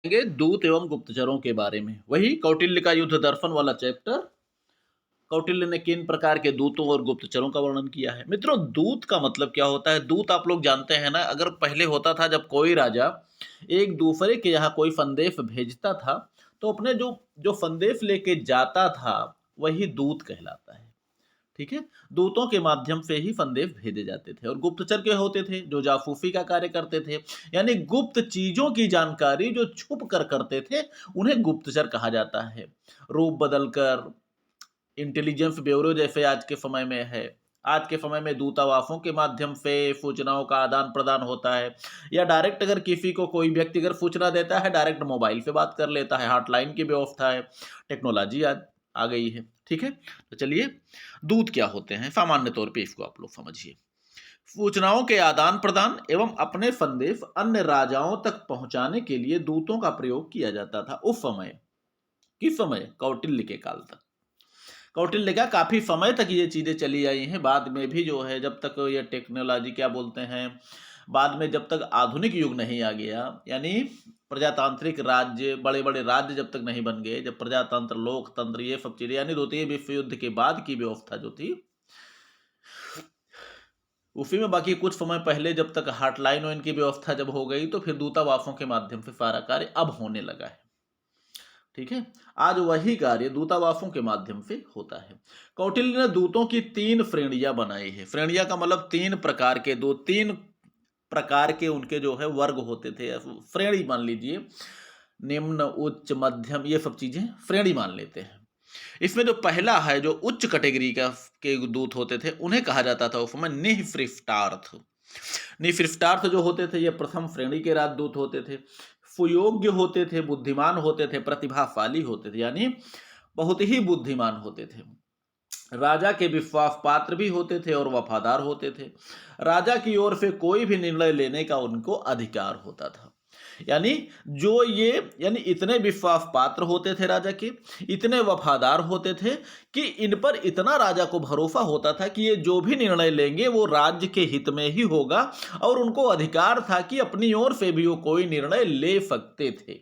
जानेंगे दूत एवं गुप्तचरों के बारे में। वही कौटिल्य का युद्ध दर्पण वाला चैप्टर। कौटिल्य ने किन प्रकार के दूतों और गुप्तचरों का वर्णन किया है। मित्रों, दूत का मतलब क्या होता है? दूत आप लोग जानते हैं ना, अगर पहले होता था जब कोई राजा एक दूसरे के यहाँ कोई संदेश भेजता था, तो अपने जो जो संदेश लेके जाता था वही दूत कहलाता है। ठीक है। दूतों के माध्यम से ही संदेश भेजे जाते थे। और गुप्तचर के होते थे जो जासूसी का कार्य करते थे, यानी गुप्त चीजों की जानकारी जो छुप कर करते थे, उन्हें गुप्तचर कहा जाता है। रूप बदलकर इंटेलिजेंस ब्यूरो जैसे आज के समय में है। आज के समय में दूतावासों के माध्यम से सूचनाओं का आदान प्रदान होता है, या डायरेक्ट अगर किसी को कोई व्यक्ति अगर सूचना देता है, डायरेक्ट मोबाइल पे बात कर लेता है। हॉटलाइन की व्यवस्था है, टेक्नोलॉजी आज आ गई है। ठीक है। तो चलिए, दूत क्या होते हैं सामान्य तौर पे इसको आप लोग समझिए। सूचनाओं के आदान प्रदान एवं अपने संदेश अन्य राजाओं तक पहुंचाने के लिए दूतों का प्रयोग किया जाता था उस समय। किस समय? कौटिल्य के काल तक। कौटिल्य का काफी समय तक ये चीजें चली आई हैं। बाद में भी जो है, जब तक ये टेक्नोलॉजी क्या बोलते हैं, बाद में जब तक आधुनिक युग नहीं आ गया, यानी प्रजातांत्रिक राज्य, बड़े बड़े राज्य जब तक नहीं बन गए, जब प्रजातंत्र लोकतंत्र ये सब चीजें, यानी द्वितीय विश्व युद्ध के बाद की व्यवस्था जो थी उसी में, बाकी कुछ समय पहले जब तक हॉटलाइन और इनकी व्यवस्था जब हो गई, तो फिर दूतावासों के माध्यम से सारा कार्य अब होने लगा है। ठीक है। आज वही कार्य दूतावासों के माध्यम से होता है। कौटिल्य ने दूतों की 3 श्रेणियां बनाई है। श्रेणियां का मतलब 3 प्रकार के, 3 प्रकार के उनके जो है वर्ग होते थे, श्रेणी मान लीजिए। निम्न, उच्च, मध्यम, ये सब चीजें श्रेणी मान लेते हैं। इसमें जो पहला है, जो उच्च कैटेगरी का के दूत होते थे, उन्हें कहा जाता था उस समय निःशृष्टार्थ। निःशृष्टार्थ जो होते थे, ये प्रथम श्रेणी के राजदूत होते थे। सुयोग्य होते थे, बुद्धिमान होते थे, प्रतिभाशाली होते थे, यानी बहुत ही बुद्धिमान होते थे। राजा के विश्वास पात्र भी होते थे और वफादार होते थे। राजा की ओर से कोई भी निर्णय लेने का उनको अधिकार होता था। यानी जो ये, यानी इतने विश्वास पात्र होते थे राजा के, इतने वफादार होते थे कि इन पर इतना राजा को भरोसा होता था कि ये जो भी निर्णय लेंगे वो राज्य के हित में ही होगा, और उनको अधिकार था कि अपनी ओर से भी वो कोई निर्णय ले सकते थे।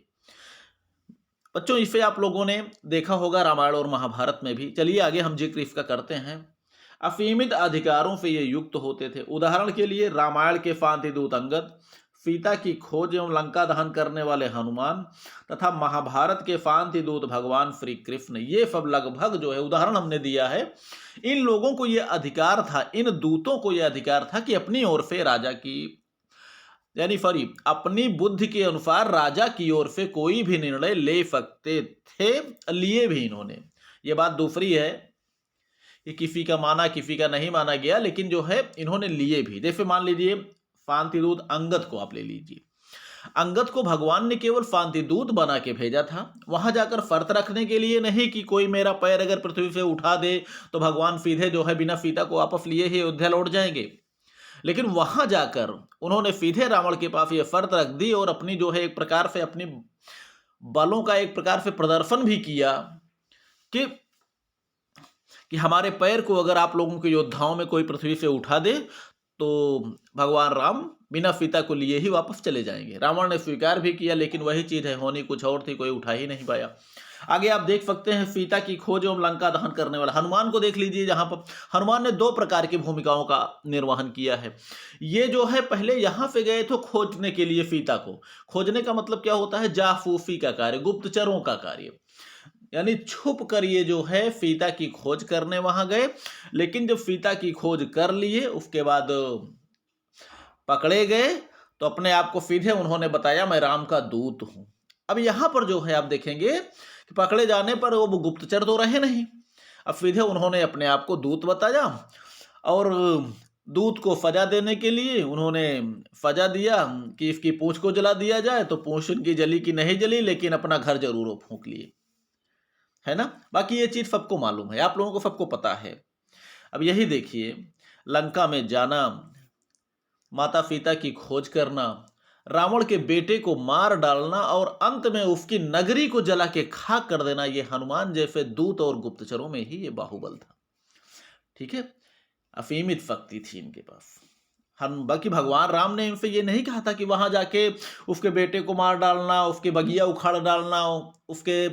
बच्चों, इसे आप लोगों ने देखा होगा रामायण और महाभारत में भी। चलिए आगे हम जिक्र इसका करते हैं। असीमित अधिकारों से ये युक्त होते थे। उदाहरण के लिए रामायण के शांति दूत अंगद, सीता की खोज एवं लंका दहन करने वाले हनुमान, तथा महाभारत के शांति दूत भगवान श्री कृष्ण, ये सब लगभग जो है उदाहरण हमने दिया है। इन लोगों को यह अधिकार था, इन दूतों को यह अधिकार था कि अपनी ओर से राजा की, यानी सॉरी, अपनी बुद्धि के अनुसार राजा की ओर से कोई भी निर्णय ले सकते थे। लिए भी इन्होंने। ये बात दूसरी है कि किसी का माना किसी का नहीं माना गया, लेकिन जो है इन्होंने लिए भी। जैसे मान लीजिए शांतिदूत अंगद को आप ले लीजिए। अंगद को भगवान ने केवल शांतिदूत बना के भेजा था, वहां जाकर शर्त रखने के लिए नहीं कि कोई मेरा पैर अगर पृथ्वी से उठा दे तो भगवान सीधे जो है बिना सीता को वापस लिए ही अयोध्या लौट जाएंगे। लेकिन वहां जाकर उन्होंने सीधे रावण के पास ये शर्त रख दी, और अपनी जो है एक प्रकार से अपनी बलों का एक प्रकार से प्रदर्शन भी किया कि हमारे पैर को अगर आप लोगों के योद्धाओं में कोई पृथ्वी से उठा दे तो भगवान राम बिना सीता को लिए ही वापस चले जाएंगे। रावण ने स्वीकार भी किया, लेकिन वही चीज है, होनी कुछ और थी, कोई उठा ही नहीं पाया। आगे आप देख सकते हैं सीता की खोज एवं लंका दहन करने वाला हनुमान को देख लीजिए, जहां पर हनुमान ने 2 प्रकार की भूमिकाओं का निर्वहन किया है। ये जो है पहले यहां से गए थे खोजने के लिए सीता को। खोजने का मतलब क्या होता है? जासूसी का कार्य, गुप्तचरों का कार्य, यानी छुप कर ये जो है सीता की खोज करने वहां गए। लेकिन जब सीता की खोज कर लिए उसके बाद पकड़े गए, तो अपने आप को सीधे उन्होंने बताया मैं राम का दूत हूं। अब यहां पर जो है आप देखेंगे कि पकड़े जाने पर वो गुप्तचर तो रहे नहीं, अब सीधे उन्होंने अपने आप को दूत बताया, और दूत को सजा देने के लिए उन्होंने सजा दिया कि इसकी पूंछ को जला दिया जाए। तो पूंछ उनकी जली की नहीं जली, लेकिन अपना घर जरूर फूंक लिए, है ना। बाकी ये चीज सबको मालूम है, आप लोगों को सबको पता है। अब यही देखिए, लंका में जाना, माता सीता की खोज करना, रावण के बेटे को मार डालना, और अंत में उसकी नगरी को जला के खाक कर देना, ये हनुमान जैसे दूत और गुप्तचरों में ही ये बाहुबल था। ठीक है। असीमित शक्ति थी इनके पास। हम बाकी भगवान राम ने इनसे ये नहीं कहा था कि वहां जाके उसके बेटे को मार डालना, उसके बगिया उखाड़ डालना, उसके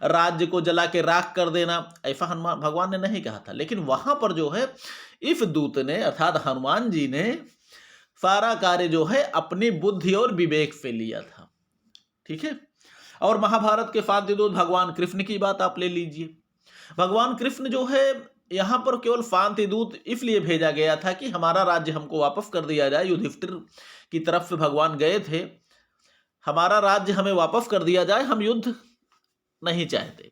राज्य को जला के राख कर देना, ऐसा हनुमान भगवान ने नहीं कहा था। लेकिन वहां पर जो है इस दूत ने अर्थात हनुमान जी ने सारा कार्य जो है अपनी बुद्धि और विवेक से लिया था। ठीक है। और महाभारत के साध्य दूत भगवान कृष्ण की बात आप ले लीजिए। भगवान कृष्ण जो है यहाँ पर केवल शांति दूत इसलिए भेजा गया था कि हमारा राज्य हमको वापस कर दिया जाए। युधिष्ठिर की तरफ से भगवान गए थे, हमारा राज्य हमें वापस कर दिया जाए, हम युद्ध नहीं चाहते।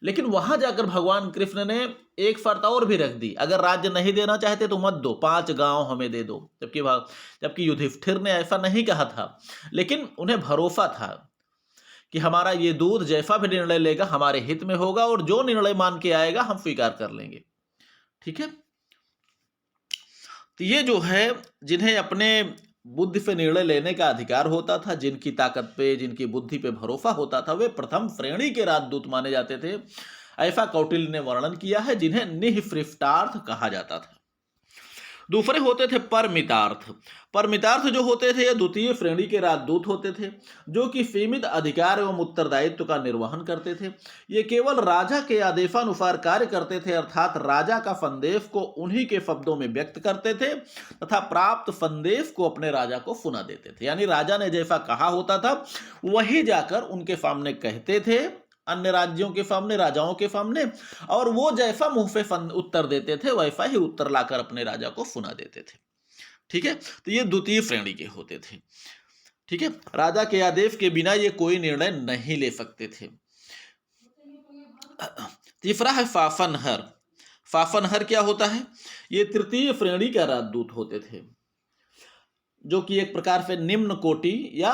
लेकिन वहां जाकर भगवान कृष्ण ने एक शर्त और भी रख दी, अगर राज्य नहीं देना चाहते तो मत दो, 5 गांव हमें दे दो। जबकि युधिष्ठिर ने ऐसा नहीं कहा था, लेकिन उन्हें भरोसा था कि हमारा ये दूत जैसा भी निर्णय लेगा हमारे हित में होगा, और जो निर्णय मान के आएगा हम स्वीकार कर लेंगे। ठीक है। तो ये जो है जिन्हें अपने बुद्धि से निर्णय लेने का अधिकार होता था, जिनकी ताकत पे जिनकी बुद्धि पे भरोसा होता था, वे प्रथम श्रेणी के राजदूत माने जाते थे। ऐसा कौटिल्य ने वर्णन किया है, जिन्हें निःपृष्ठार्थ कहा जाता था। दूसरे होते थे परमितार्थ। परमितार्थ जो होते थे ये द्वितीय श्रेणी के राजदूत होते थे, जो कि सीमित अधिकार एवं उत्तरदायित्व का निर्वहन करते थे। ये केवल राजा के आदेशानुसार कार्य करते थे, अर्थात राजा का संदेश को उन्हीं के शब्दों में व्यक्त करते थे तथा प्राप्त संदेश को अपने राजा को सुना देते थे। यानी राजा ने जैसा कहा होता था वही जाकर उनके सामने कहते थे, अन्य राज्यों के सामने, राजाओं के सामने, और वो जैसा मुंह से उत्तर देते थे वैसा ही उत्तर लाकर अपने राजा को सुना देते थे। ठीक है। तो ये द्वितीय श्रेणी के होते थे। ठीक है। राजा के आदेश के बिना ये कोई निर्णय नहीं ले सकते थे। तीसरा है फाफनहर। फाफनहर क्या होता है? ये तृतीय श्रेणी का राजदूत होते थे, जो कि एक प्रकार से निम्न कोटि या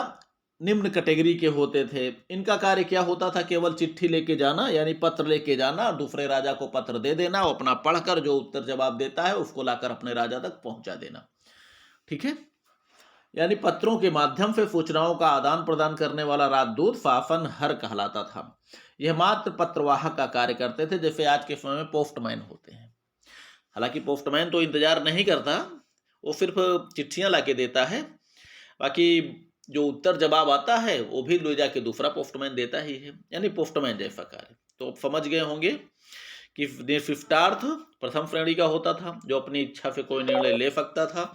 निम्न कैटेगरी के होते थे। इनका कार्य क्या होता था? केवल चिट्ठी लेके जाना, यानी पत्र लेके जाना, दूसरे राजा को पत्र दे देना, वो अपना पढ़कर जो उत्तर जवाब देता है उसको लाकर अपने राजा तक पहुंचा देना। ठीक है। यानी पत्रों के माध्यम से सूचनाओं का आदान प्रदान करने वाला राजदूत फाफनहर कहलाता था। यह मात्र पत्रवाहक का कार्य करते थे, जैसे आज के समय में पोस्टमैन होते हैं। हालांकि पोस्टमैन तो इंतजार नहीं करता, वो सिर्फ चिट्ठियां लाके देता है, बाकी जो उत्तर जवाब आता है वो भी ले जाके दूसरा पोस्टमैन देता ही है। यानी पोस्टमैन जैसा कार्य। तो आप समझ गए होंगे कि निःपृष्ठार्थ प्रथम श्रेणी का होता था, जो अपनी इच्छा से कोई निर्णय ले सकता था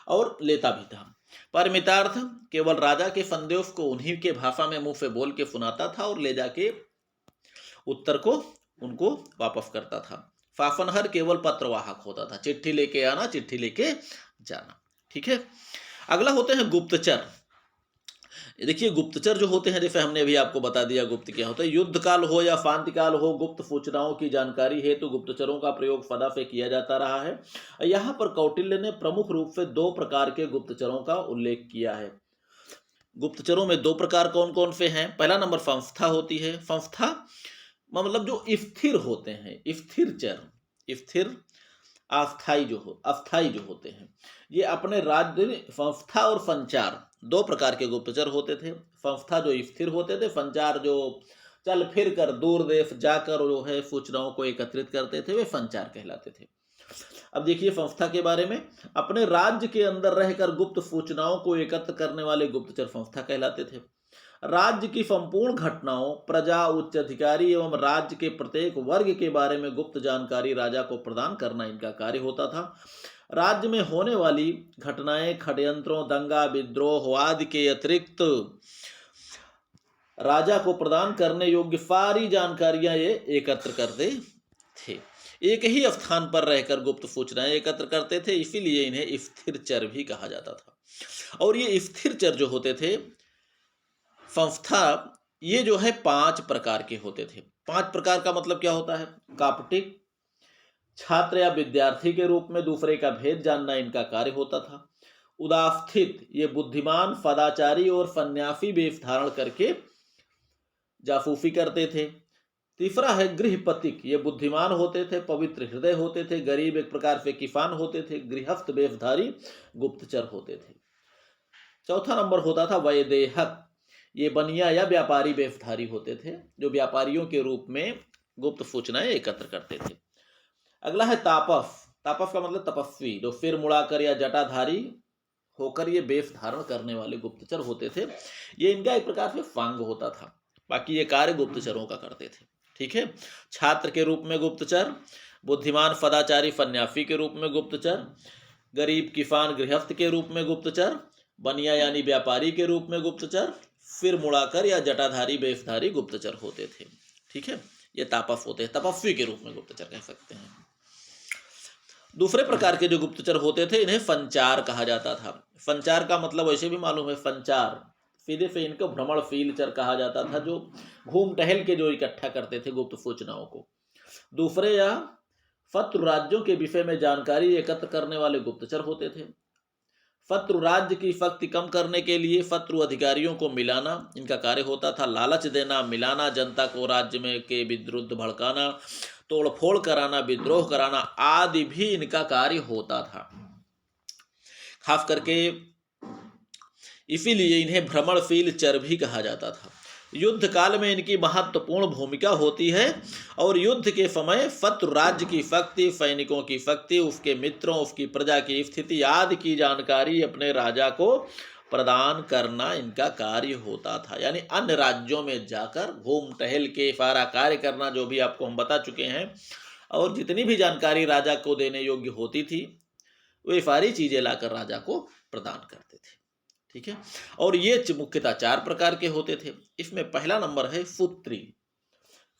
और लेता भी था। परमितार्थ केवल राजा के संदेश को उन्हीं के भाषा में मुंह से बोल के सुनाता था और ले जाके उत्तर को उनको वापस करता था। फाफनहर केवल पत्रवाहक होता था, चिट्ठी लेके आना, चिट्ठी लेके जाना। ठीक है। अगला होते हैं गुप्तचर। देखिए गुप्तचर जो होते हैं, जैसे हमने अभी आपको बता दिया गुप्त क्या होता है। युद्ध काल हो या शांति काल हो, गुप्त सूचनाओं की जानकारी है तो गुप्तचरों का प्रयोग सदा से किया जाता रहा है। यहाँ पर कौटिल्य ने प्रमुख रूप से 2 प्रकार के गुप्तचरों का उल्लेख किया है। गुप्तचरों में 2 प्रकार कौन कौन से हैं? पहला नंबर संस्था होती है। संस्था मतलब जो स्थिर होते हैं, स्थिर चर, स्थिर अस्थाई जो होते हैं, ये अपने राज्य। संस्था और संचार 2 प्रकार के गुप्तचर होते थे। संस्था जो स्थिर होते थे, संचार जो चल फिर कर दूर देश जाकर जो है सूचनाओं को एकत्रित करते थे, वे संचार कहलाते थे। अब देखिए संस्था के बारे में, अपने राज्य के अंदर रहकर गुप्त सूचनाओं को एकत्र करने वाले गुप्तचर संस्था कहलाते थे। राज्य की संपूर्ण घटनाओं, प्रजा, उच्च अधिकारी एवं राज्य के प्रत्येक वर्ग के बारे में गुप्त जानकारी राजा को प्रदान करना इनका कार्य होता था। राज्य में होने वाली घटनाएं, षड्यंत्रों, दंगा, विद्रोह आदि के अतिरिक्त राजा को प्रदान करने योग्य सारी जानकारियां ये एकत्र करते थे। एक ही स्थान पर रहकर गुप्त सूचनाएं एकत्र करते थे, इसीलिए इन्हें स्थिरचर भी कहा जाता था। और ये स्थिरचर जो होते थे संस्था, ये जो है 5 प्रकार के होते थे। 5 प्रकार का मतलब क्या होता है? कापटिक, छात्र या विद्यार्थी के रूप में दूसरे का भेद जानना इनका कार्य होता था। उदास्थित, ये बुद्धिमान, सदाचारी और सन्यासी वेश धारण करके जासूसी करते थे। तीसरा है गृहपतिक, ये बुद्धिमान होते थे, पवित्र हृदय होते थे, गरीब एक प्रकार से किसान होते थे, गृहस्थ वेशधारी गुप्तचर होते थे। चौथा नंबर होता था वैदेहक, ये बनिया या व्यापारी वेशधारी होते थे, जो व्यापारियों के रूप में गुप्त सूचनाएं एकत्र करते थे। अगला है तापस। तापस का मतलब तपस्वी, जो सिर मुड़ाकर या जटाधारी होकर ये वेश धारण करने वाले गुप्तचर होते थे। ये इनका एक प्रकार से फांग होता था। बाकी ये कार्य गुप्तचरों का करते थे। ठीक है। छात्र के रूप में गुप्तचर, बुद्धिमान सदाचारी सन्यासी के रूप में गुप्तचर, गरीब किसान गृहस्थ के रूप में गुप्तचर, बनिया यानी व्यापारी के रूप में गुप्तचर, फिर मुड़ाकर या जटाधारी वेशधारी गुप्तचर होते थे। ठीक है। ये तापस होते हैं, तपस्वी के रूप में गुप्तचर कह सकते हैं। दूसरे प्रकार के जो गुप्तचर होते थे इन्हें संचार कहा जाता था। संचार का मतलब वैसे भी मालूम है, संचार सीधे से इनको भ्रमणशीलचर कहा जाता था, जो घूम टहल के जो इकट्ठा करते थे गुप्त सूचनाओं को। दूसरे या शत्रु राज्यों के विषय में जानकारी एकत्र करने वाले गुप्तचर होते थे। शत्रु राज्य की शक्ति कम करने के लिए शत्रु अधिकारियों को मिलाना इनका कार्य होता था। लालच देना, मिलाना, जनता को राज्य में के विरुद्ध भड़काना, तोड़फोड़ कराना, विद्रोह कराना आदि भी इनका कार्य होता था। खास करके इसीलिए इन्हें भ्रमणशील चर भी कहा जाता था। युद्ध काल में इनकी महत्वपूर्ण भूमिका होती है और युद्ध के समय शत्रु राज्य की शक्ति, सैनिकों की शक्ति, उसके मित्रों, उसकी प्रजा की स्थिति आदि की जानकारी अपने राजा को प्रदान करना इनका कार्य होता था। यानी अन्य राज्यों में जाकर घूम टहल के सारा कार्य करना, जो भी आपको हम बता चुके हैं, और जितनी भी जानकारी राजा को देने योग्य होती थी वे सारी चीजें लाकर राजा को प्रदान करते थे। ठीक है। और ये मुख्यतः 4 प्रकार के होते थे। इसमें पहला नंबर है सूत्री।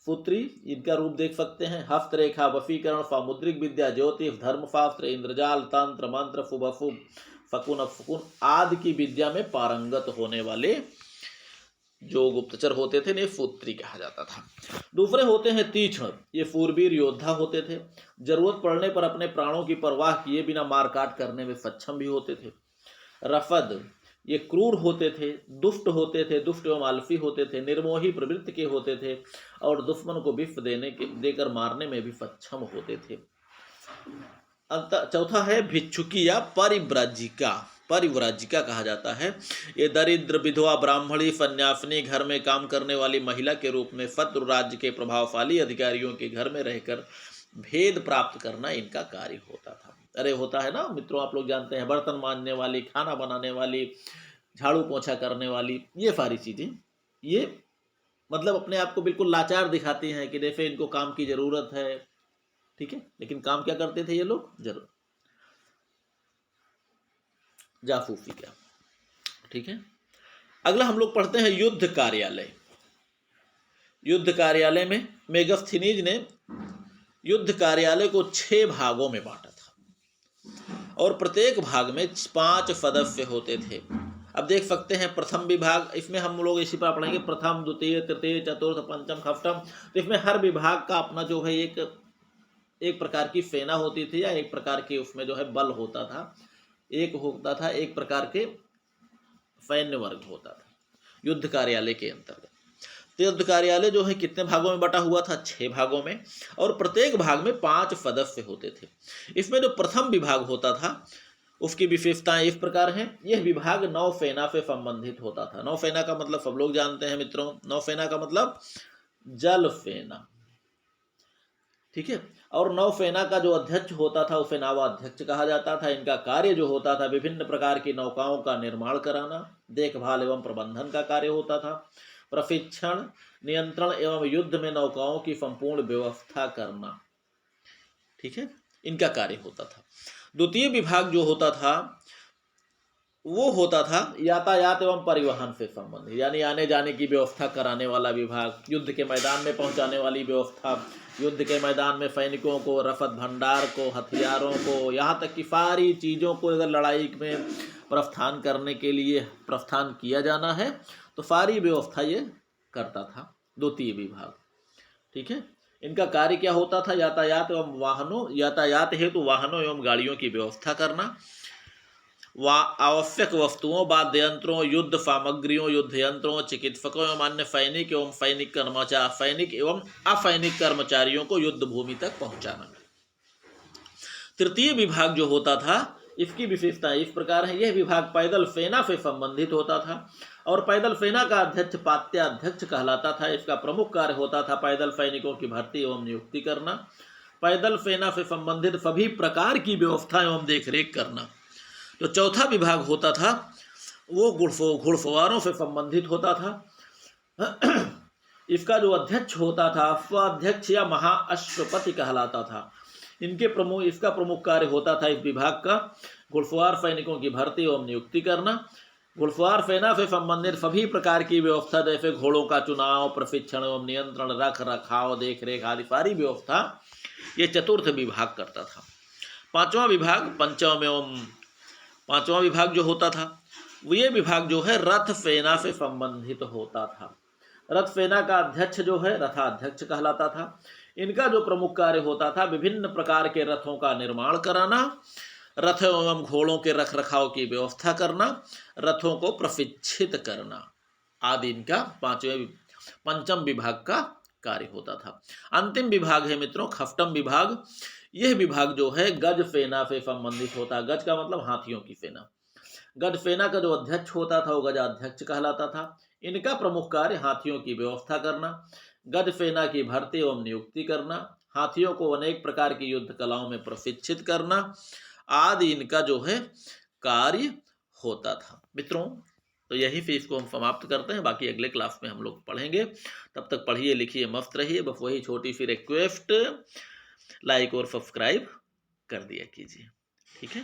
सूत्री इनका रूप देख सकते हैं। हस्तरेखा, वशीकरण, सामुद्रिक विद्या, ज्योतिष, धर्मशास्त्र, इंद्रजाल, तंत्र, मंत्र, शुभ शकुन अपशकुन आदि की विद्या में पारंगत होने वाले जो गुप्तचर होते थे इन्हें सूत्री कहा जाता था। दूसरे होते हैं तीक्ष्ण। ये शूरवीर योद्धा होते थे। जरूरत पड़ने पर अपने प्राणों की परवाह किए बिना मारकाट करने में सक्षम भी होते थे। रफद, ये क्रूर होते थे, दुष्ट होते थे, दुष्ट एवं आलसी होते थे, निर्मोही प्रवृत्ति के होते थे और दुश्मन को विष देकर मारने में भी सक्षम होते थे। चौथा है भिक्षुकी या परिव्राजिका। परिव्राजिका कहा जाता है। ये दरिद्र, विधवा, ब्राह्मणी, सन्यासिनी, घर में काम करने वाली महिला के रूप में शत्रु राज्य के प्रभावशाली अधिकारियों के घर में रहकर भेद प्राप्त करना इनका कार्य होता था। अरे होता है ना मित्रों, आप लोग जानते हैं, बर्तन मांजने वाली, खाना बनाने वाली, झाड़ू पोछा करने वाली, ये सारी चीजें ये मतलब अपने आप को बिल्कुल लाचार दिखाती हैं कि जैसे इनको काम की जरूरत है। ठीक है। लेकिन काम क्या करते थे ये लोग? जरूर जासूसी क्या। ठीक है। अगला हम लोग पढ़ते हैं युद्ध कार्यालय। युद्ध कार्यालय में मेगास्थनीज ने युद्ध कार्यालय को 6 भागों में बांटा था और प्रत्येक भाग में 5 सदस्य होते थे। अब देख सकते हैं प्रथम विभाग, इसमें हम लोग इसी पर पढ़ेंगे प्रथम, द्वितीय, तृतीय, चतुर्थ, पंचम, षष्ठम। तो इसमें हर विभाग का अपना जो है एक प्रकार की सेना होती थी या एक प्रकार की उसमें जो है बल होता था, एक प्रकार के सैन्य वर्ग होता था युद्ध कार्यालय के अंतर्गत। तो युद्ध कार्यालय जो है कितने भागों में बटा हुआ था? 6 भागों में और प्रत्येक भाग में 5 सदस्य होते थे। इसमें जो प्रथम विभाग होता था उसकी विशेषताएं इस प्रकार हैं। यह विभाग नौसेना से संबंधित होता था। नौसेना का मतलब सब लोग जानते हैं मित्रों, नौसेना का मतलब जल सेना। ठीक है। और नौसेना का जो अध्यक्ष होता था उसे नावाध्यक्ष कहा जाता था। इनका कार्य जो होता था विभिन्न प्रकार की नौकाओं का निर्माण कराना, देखभाल एवं प्रबंधन का कार्य होता था, प्रशिक्षण, नियंत्रण एवं युद्ध में नौकाओं की संपूर्ण व्यवस्था करना। ठीक है। इनका कार्य होता था। द्वितीय विभाग जो होता था वो होता था यातायात एवं परिवहन से संबंधित, यानी आने जाने की व्यवस्था कराने वाला विभाग, युद्ध के मैदान में पहुंचाने वाली व्यवस्था, युद्ध के मैदान में सैनिकों को, रसद भंडार को, हथियारों को, यहाँ तक कि सारी चीज़ों को अगर लड़ाई में प्रस्थान करने के लिए प्रस्थान किया जाना है तो सारी व्यवस्था ये करता था द्वितीय विभाग। ठीक है। इनका कार्य क्या होता था? यातायात हेतु वाहनों एवं गाड़ियों की व्यवस्था करना, आवश्यक वस्तुओं, वाद्य यंत्रों, युद्ध सामग्रियों, युद्ध यंत्रों, चिकित्सकों एवं अन्य सैनिक एवं असैनिक कर्मचारियों को युद्ध भूमि तक पहुंचाना। तृतीय विभाग जो होता था इसकी विशेषता इस प्रकार है। यह विभाग पैदल सेना से संबंधित होता था और पैदल सेना का अध्यक्ष पात्याध्यक्ष कहलाता था। इसका प्रमुख कार्य होता था पैदल सैनिकों की भर्ती एवं नियुक्ति करना, पैदल सेना से संबंधित सभी प्रकार की व्यवस्था एवं देखरेख करना। जो चौथा विभाग होता था वो घुड़सवारों से संबंधित होता था। इसका जो अध्यक्ष होता था स्वाध्यक्ष या महाअश्वपति कहलाता था। इसका प्रमुख कार्य होता था इस विभाग का घुड़सवार सैनिकों की भर्ती एवं नियुक्ति करना, घुड़सवार सेना से संबंधित सभी प्रकार की व्यवस्था जैसे घोड़ों का चुनाव, प्रशिक्षण एवं नियंत्रण, रख रखाव, देख रेख आदि सारी व्यवस्था ये चतुर्थ विभाग करता था। पांचवा विभाग जो होता था ये विभाग जो है रथ सेना से संबंधित होता था। रथ सेना का अध्यक्ष जो है रथाध्यक्ष कहलाता था। इनका जो प्रमुख कार्य होता था विभिन्न प्रकार के रथों का निर्माण कराना, रथ एवं घोड़ों के रख रखाव की व्यवस्था करना, रथों को प्रशिक्षित करना आदि इनका पंचम विभाग का कार्य होता था। अंतिम विभाग है मित्रों खफ्टम विभाग। यह विभाग जो है गज सेना से संबंधित होता है। गज का मतलब हाथियों की सेना। गज सेना का जो अध्यक्ष होता था वो गजाध्यक्ष कहलाता था। इनका प्रमुख कार्य हाथियों की व्यवस्था करना, गज सेना की भर्ती एवं नियुक्ति करना, हाथियों को अनेक प्रकार की युद्ध कलाओं में प्रशिक्षित करना आदि इनका जो है कार्य होता था। मित्रों तो यही से इसको हम समाप्त करते हैं, बाकी अगले क्लास में हम लोग पढ़ेंगे। तब तक पढ़िए लिखिए मस्त रहिए। बस वही छोटी सी रिक्वेस्ट, लाइक और सब्सक्राइब कर दिया कीजिए। ठीक है।